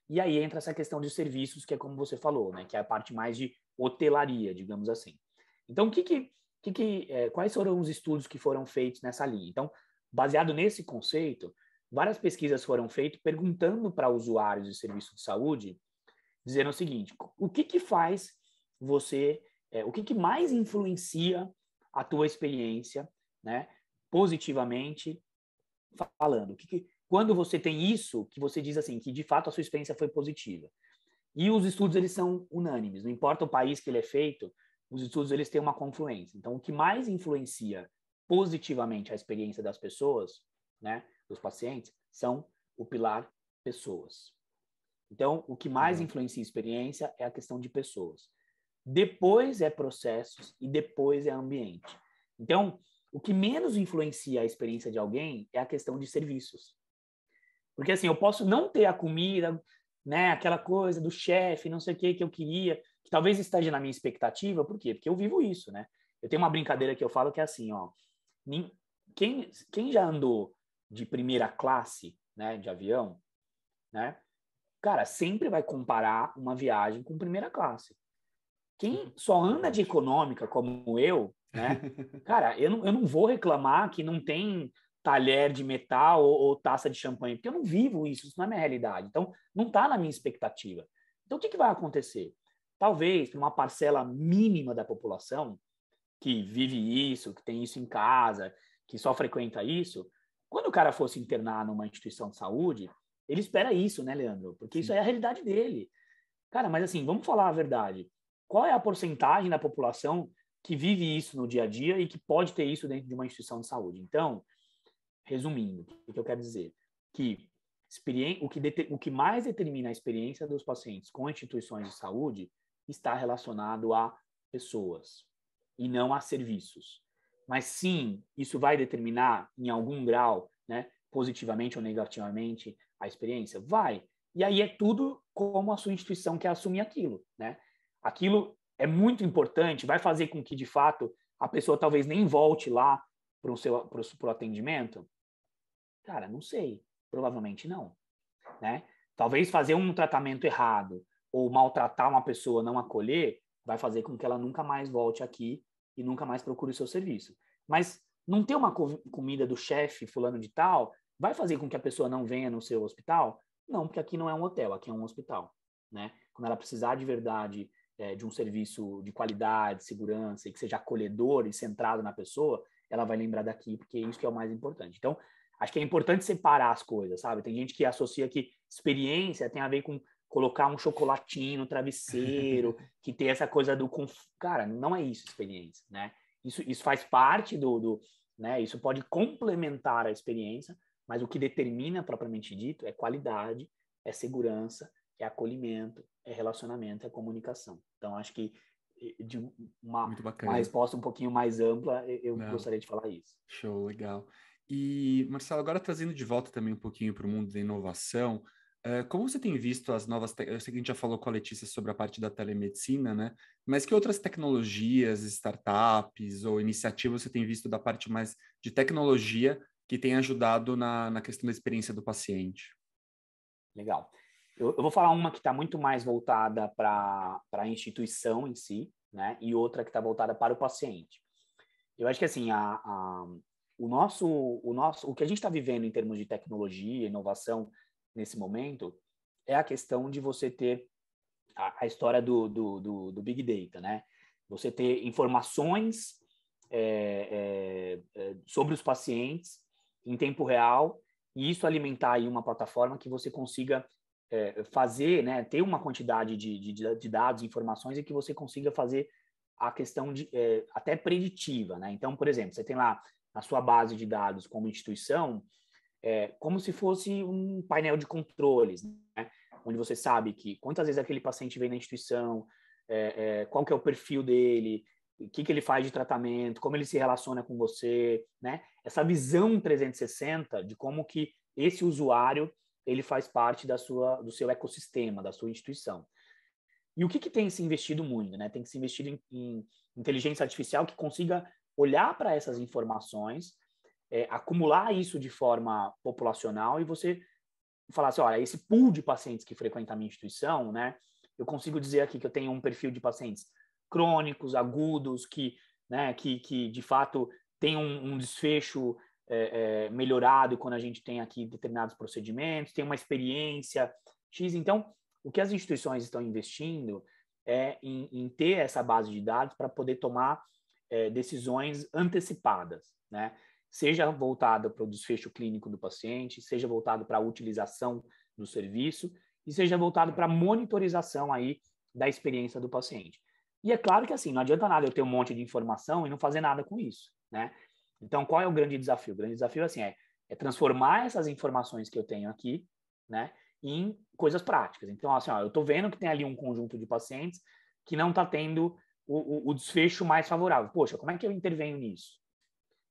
E aí entra essa questão de serviços, que é como você falou, né, que é a parte mais de hotelaria, digamos assim. Então, quais foram os estudos que foram feitos nessa linha? Então, baseado nesse conceito, várias pesquisas foram feitas perguntando para usuários de serviço de saúde, dizendo o seguinte: o que faz você, o que mais influencia a tua experiência, né, positivamente falando? Quando você tem isso, que você diz assim, que de fato a sua experiência foi positiva. E os estudos, eles são unânimes, não importa o país que ele é feito, os estudos, eles têm uma confluência. Então, o que mais influencia positivamente a experiência das pessoas, né, dos pacientes, são o pilar pessoas. Então, o que mais influencia a experiência é a questão de pessoas. Depois é processos e depois é ambiente. Então, o que menos influencia a experiência de alguém é a questão de serviços. Porque assim, eu posso não ter a comida, né, aquela coisa do chefe, não sei o que eu queria, que talvez esteja na minha expectativa, por quê? Porque eu vivo isso, né? Eu tenho uma brincadeira que eu falo que é assim, ó, quem já andou de primeira classe, né, de avião, né, cara, sempre vai comparar uma viagem com primeira classe. Quem só anda de econômica, como eu, né, cara, eu não vou reclamar que não tem talher de metal ou taça de champanhe, porque eu não vivo isso não é minha realidade. Então, não está na minha expectativa. Então, o que vai acontecer? Talvez, para uma parcela mínima da população que vive isso, que tem isso em casa, que só frequenta isso, quando o cara fosse internar numa instituição de saúde, ele espera isso, né, Leandro? Porque isso é a realidade dele. Cara, mas assim, vamos falar a verdade. Qual é a porcentagem da população que vive isso no dia a dia e que pode ter isso dentro de uma instituição de saúde? Então, resumindo, o que eu quero dizer? Que o que mais determina a experiência dos pacientes com instituições de saúde está relacionado a pessoas e não a serviços. Mas sim, isso vai determinar em algum grau, né, positivamente ou negativamente a experiência? Vai. E aí é tudo como a sua instituição quer assumir aquilo, né? Aquilo é muito importante, vai fazer com que, de fato, a pessoa talvez nem volte lá para o atendimento? Cara, não sei. Provavelmente não, né? Talvez fazer um tratamento errado ou maltratar uma pessoa, não acolher, vai fazer com que ela nunca mais volte aqui e nunca mais procure o seu serviço. Mas não ter uma comida do chefe fulano de tal vai fazer com que a pessoa não venha no seu hospital? Não, porque aqui não é um hotel, aqui é um hospital, né? Quando ela precisar de verdade de um serviço de qualidade, segurança e que seja acolhedor e centrado na pessoa, ela vai lembrar daqui, porque isso que é o mais importante. Então, acho que é importante separar as coisas, sabe? Tem gente que associa que experiência tem a ver com colocar um chocolatinho no travesseiro, que tem essa coisa do... Cara, não é isso experiência, né? Isso faz parte né? Isso pode complementar a experiência, mas o que determina, propriamente dito, é qualidade, é segurança, é acolhimento, é relacionamento, é comunicação. Então, acho que de uma resposta um pouquinho mais ampla, eu gostaria de falar isso. Show, legal. E, Marcelo, agora trazendo de volta também um pouquinho para o mundo da inovação, como você tem visto as novas... Eu sei que a gente já falou com a Letícia sobre a parte da telemedicina, né? Mas que outras tecnologias, startups ou iniciativas você tem visto da parte mais de tecnologia que tem ajudado na questão da experiência do paciente? Legal. Eu vou falar uma que está muito mais voltada para a instituição em si, né? E outra que está voltada para o paciente. Eu acho que assim, o que a gente está vivendo em termos de tecnologia, inovação nesse momento, é a questão de você ter a história do Big Data, né? Você ter informações sobre os pacientes em tempo real e isso alimentar aí uma plataforma que você consiga fazer, né? Ter uma quantidade de dados, informações e que você consiga fazer a questão até preditiva, né? Então, por exemplo, você tem lá na sua base de dados como instituição, como se fosse um painel de controles, né? Onde você sabe que quantas vezes aquele paciente vem na instituição, qual que é o perfil dele, o que ele faz de tratamento, como ele se relaciona com você, né? Essa visão 360 de como que esse usuário ele faz parte do seu ecossistema, da sua instituição. E o que tem se investido muito, né? Tem se investido em inteligência artificial que consiga olhar para essas informações, acumular isso de forma populacional e você falar assim, olha, esse pool de pacientes que frequentam a minha instituição, né? Eu consigo dizer aqui que eu tenho um perfil de pacientes crônicos, agudos, né, que de fato tem um desfecho melhorado quando a gente tem aqui determinados procedimentos, tem uma experiência X. Então, o que as instituições estão investindo é em ter essa base de dados para poder tomar decisões antecipadas, né? Seja voltado para o desfecho clínico do paciente, seja voltado para a utilização do serviço e seja voltado para a monitorização aí da experiência do paciente. E é claro que assim, não adianta nada eu ter um monte de informação e não fazer nada com isso, né? Então, qual é o grande desafio? O grande desafio assim, é transformar essas informações que eu tenho aqui, né, em coisas práticas. Então, assim, ó, eu estou vendo que tem ali um conjunto de pacientes que não está tendo o desfecho mais favorável. Poxa, como é que eu intervenho nisso?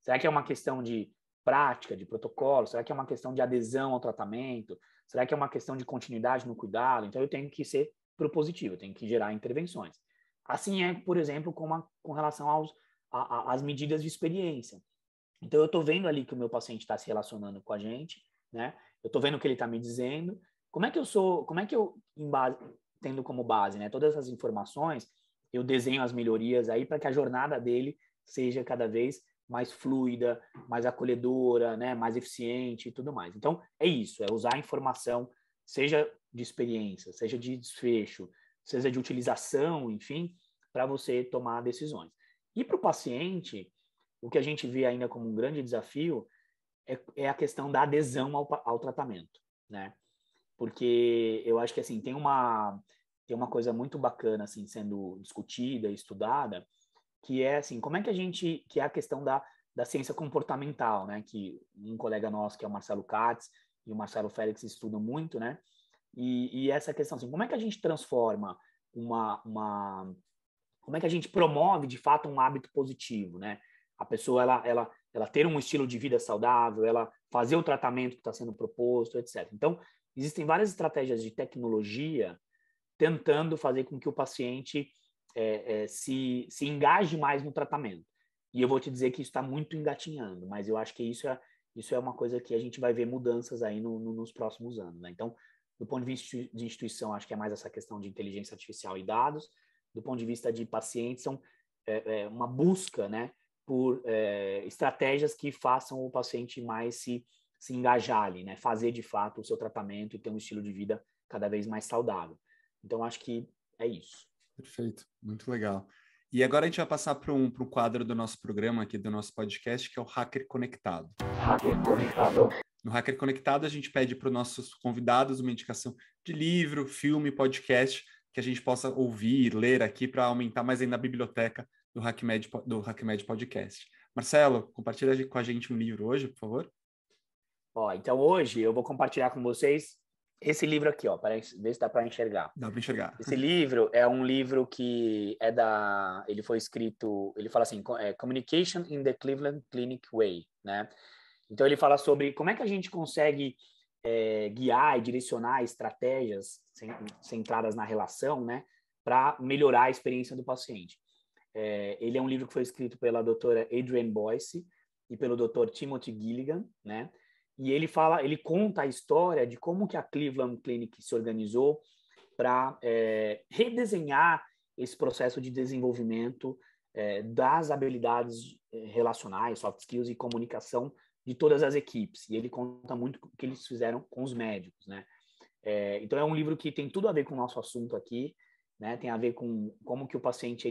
Será que é uma questão de prática, de protocolo? Será que é uma questão de adesão ao tratamento? Será que é uma questão de continuidade no cuidado? Então, eu tenho que ser propositivo, eu tenho que gerar intervenções. Assim é, por exemplo, com relação às medidas de experiência. Então, eu estou vendo ali que o meu paciente está se relacionando com a gente, né? Eu estou vendo o que ele está me dizendo. Como é que eu, tendo como base, né, todas essas informações, eu desenho as melhorias aí para que a jornada dele seja cada vez mais fluida, mais acolhedora, né, mais eficiente e tudo mais. Então, é isso, é usar a informação, seja de experiência, seja de desfecho, seja de utilização, enfim, para você tomar decisões. E para o paciente, o que a gente vê ainda como um grande desafio é a questão da adesão ao tratamento, né? Porque eu acho que assim tem uma coisa muito bacana assim sendo discutida, estudada, que é assim, como é que que é a questão da ciência comportamental, né? Que um colega nosso, que é o Marcelo Katz e o Marcelo Félix estudam muito, né? E essa questão assim, como é que a gente transforma como é que a gente promove de fato um hábito positivo, né? A pessoa ela ter um estilo de vida saudável, ela fazer o tratamento que está sendo proposto, etc. Então, existem várias estratégias de tecnologia tentando fazer com que o paciente se engaje mais no tratamento. E eu vou te dizer que isso está muito engatinhando, mas eu acho que isso é uma coisa que a gente vai ver mudanças aí nos próximos anos, né? Então, do ponto de vista de instituição, acho que é mais essa questão de inteligência artificial e dados. Do ponto de vista de pacientes, são uma busca, né, por estratégias que façam o paciente mais se engajar ali, né, fazer de fato o seu tratamento e ter um estilo de vida cada vez mais saudável. Então, acho que é isso. Perfeito, muito legal. E agora a gente vai passar para um quadro do nosso programa aqui, do nosso podcast, que é o Hacker Conectado. Hacker Conectado. No Hacker Conectado, a gente pede para os nossos convidados uma indicação de livro, filme, podcast, que a gente possa ouvir, ler aqui para aumentar mais ainda a biblioteca do HackMed Podcast. Marcelo, compartilha com a gente um livro hoje, por favor. Então hoje eu vou compartilhar com vocês esse livro aqui, para ver se dá para enxergar. Dá para enxergar. Esse livro é um livro que ele foi escrito, ele fala assim, Communication in the Cleveland Clinic Way, né? Então ele fala sobre como é que a gente consegue guiar e direcionar estratégias centradas na relação, né, para melhorar a experiência do paciente. Ele é um livro que foi escrito pela doutora Adrienne Boyce e pelo Dr. Timothy Gilligan, né? E ele conta a história de como que a Cleveland Clinic se organizou para redesenhar esse processo de desenvolvimento das habilidades relacionais, soft skills e comunicação de todas as equipes. E ele conta muito o que eles fizeram com os médicos, né? Então é um livro que tem tudo a ver com o nosso assunto aqui, né? Tem a ver com como que o paciente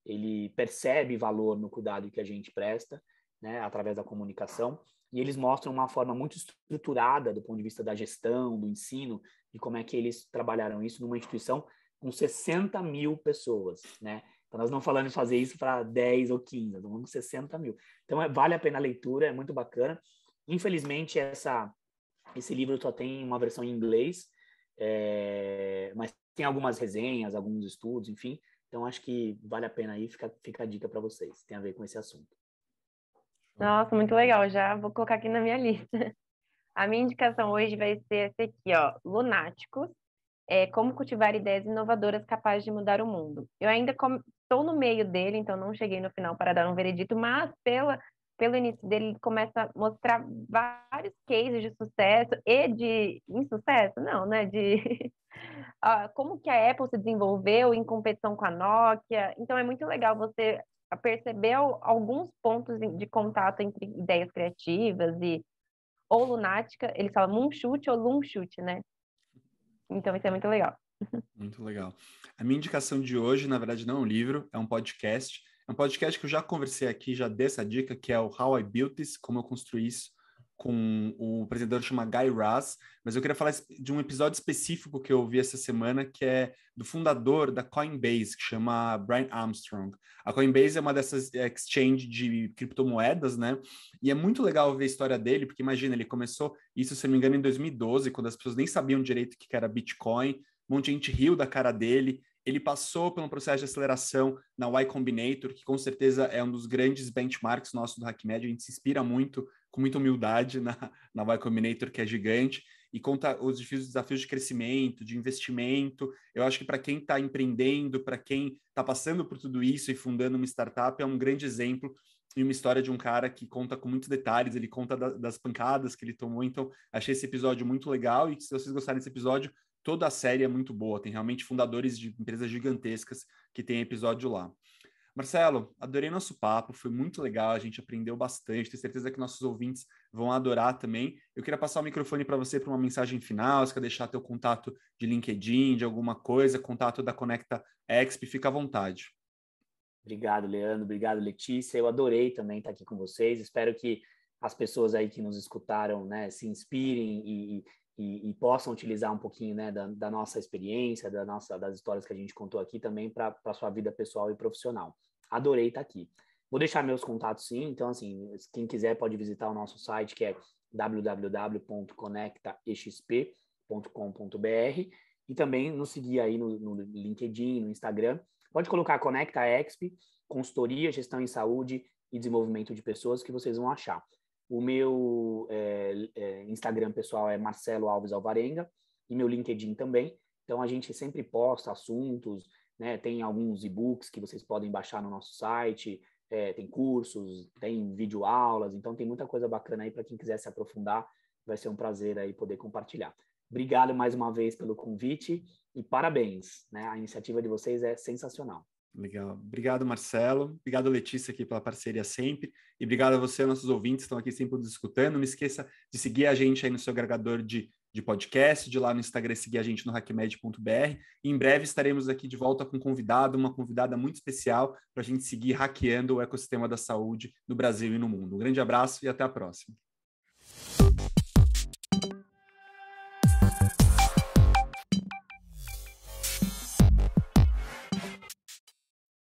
ele percebe valor no cuidado que a gente presta, né? Através da comunicação. E eles mostram uma forma muito estruturada do ponto de vista da gestão, do ensino, e como é que eles trabalharam isso numa instituição com 60 mil pessoas, né? Então, nós não falando de fazer isso para 10 ou 15, nós falando de 60 mil. Então, vale a pena a leitura, é muito bacana. Infelizmente, esse livro só tem uma versão em inglês, mas tem algumas resenhas, alguns estudos, enfim. Então, acho que vale a pena aí, fica a dica para vocês, tem a ver com esse assunto. Nossa, muito legal. Já vou colocar aqui na minha lista. A minha indicação hoje vai ser esse aqui, ó, Lunáticos, Como cultivar ideias inovadoras capazes de mudar o mundo. Eu ainda estou no meio dele, então não cheguei no final para dar um veredito, mas pelo início dele, ele começa a mostrar vários cases de sucesso e de insucesso, não, né? De como que a Apple se desenvolveu em competição com a Nokia. Então é muito legal você perceber alguns pontos de contato entre ideias criativas ou lunática, eles falam moonshot ou loonshot, né? Então isso é muito legal. Muito legal. A minha indicação de hoje, na verdade, não é um livro, é um podcast. É um podcast que eu já conversei aqui, já dei essa dica, que é o How I Built This, como eu construí isso, com o apresentador que chama Guy Raz, mas eu queria falar de um episódio específico que eu ouvi essa semana, que é do fundador da Coinbase, que chama Brian Armstrong. A Coinbase é uma dessas exchange de criptomoedas, né? E é muito legal ver a história dele, porque imagina, ele começou isso, se não me engano, em 2012, quando as pessoas nem sabiam direito o que era Bitcoin, um monte de gente riu da cara dele. Ele passou por um processo de aceleração na Y Combinator, que com certeza é um dos grandes benchmarks nossos do HackMed. A gente se inspira muito, com muita humildade na Y Combinator, que é gigante, e conta os desafios de crescimento, de investimento. Eu acho que para quem está empreendendo, para quem está passando por tudo isso e fundando uma startup, é um grande exemplo e uma história de um cara que conta com muitos detalhes, ele conta das pancadas que ele tomou. Então, achei esse episódio muito legal, e se vocês gostarem desse episódio, toda a série é muito boa, tem realmente fundadores de empresas gigantescas que tem episódio lá. Marcelo, adorei nosso papo, foi muito legal, a gente aprendeu bastante, tenho certeza que nossos ouvintes vão adorar também. Eu queria passar o microfone para você para uma mensagem final, se quer deixar teu contato de LinkedIn, de alguma coisa, contato da Conecta Exp, fica à vontade. Obrigado, Leandro, obrigado, Letícia, eu adorei também estar aqui com vocês, espero que as pessoas aí que nos escutaram, né, se inspirem e possam utilizar um pouquinho, né, da nossa experiência, das histórias que a gente contou aqui também para a sua vida pessoal e profissional. Adorei estar aqui. Vou deixar meus contatos sim, então assim, quem quiser pode visitar o nosso site, que é www.conectaexp.com.br, e também nos seguir aí no LinkedIn, no Instagram. Pode colocar Conecta Exp, consultoria, gestão em saúde e desenvolvimento de pessoas, que vocês vão achar. O meu Instagram pessoal é Marcelo Alves Alvarenga e meu LinkedIn também. Então, a gente sempre posta assuntos, né? Tem alguns e-books que vocês podem baixar no nosso site, tem cursos, tem videoaulas. Então, tem muita coisa bacana aí para quem quiser se aprofundar. Vai ser um prazer aí poder compartilhar. Obrigado mais uma vez pelo convite e parabéns, né? A iniciativa de vocês é sensacional. Legal. Obrigado, Marcelo. Obrigado, Letícia, aqui pela parceria sempre. E obrigado a você, nossos ouvintes, que estão aqui sempre nos escutando. Não esqueça de seguir a gente aí no seu agregador de podcast, de lá no Instagram seguir a gente no hackmed.br. E em breve estaremos aqui de volta com uma convidada muito especial para a gente seguir hackeando o ecossistema da saúde no Brasil e no mundo. Um grande abraço e até a próxima.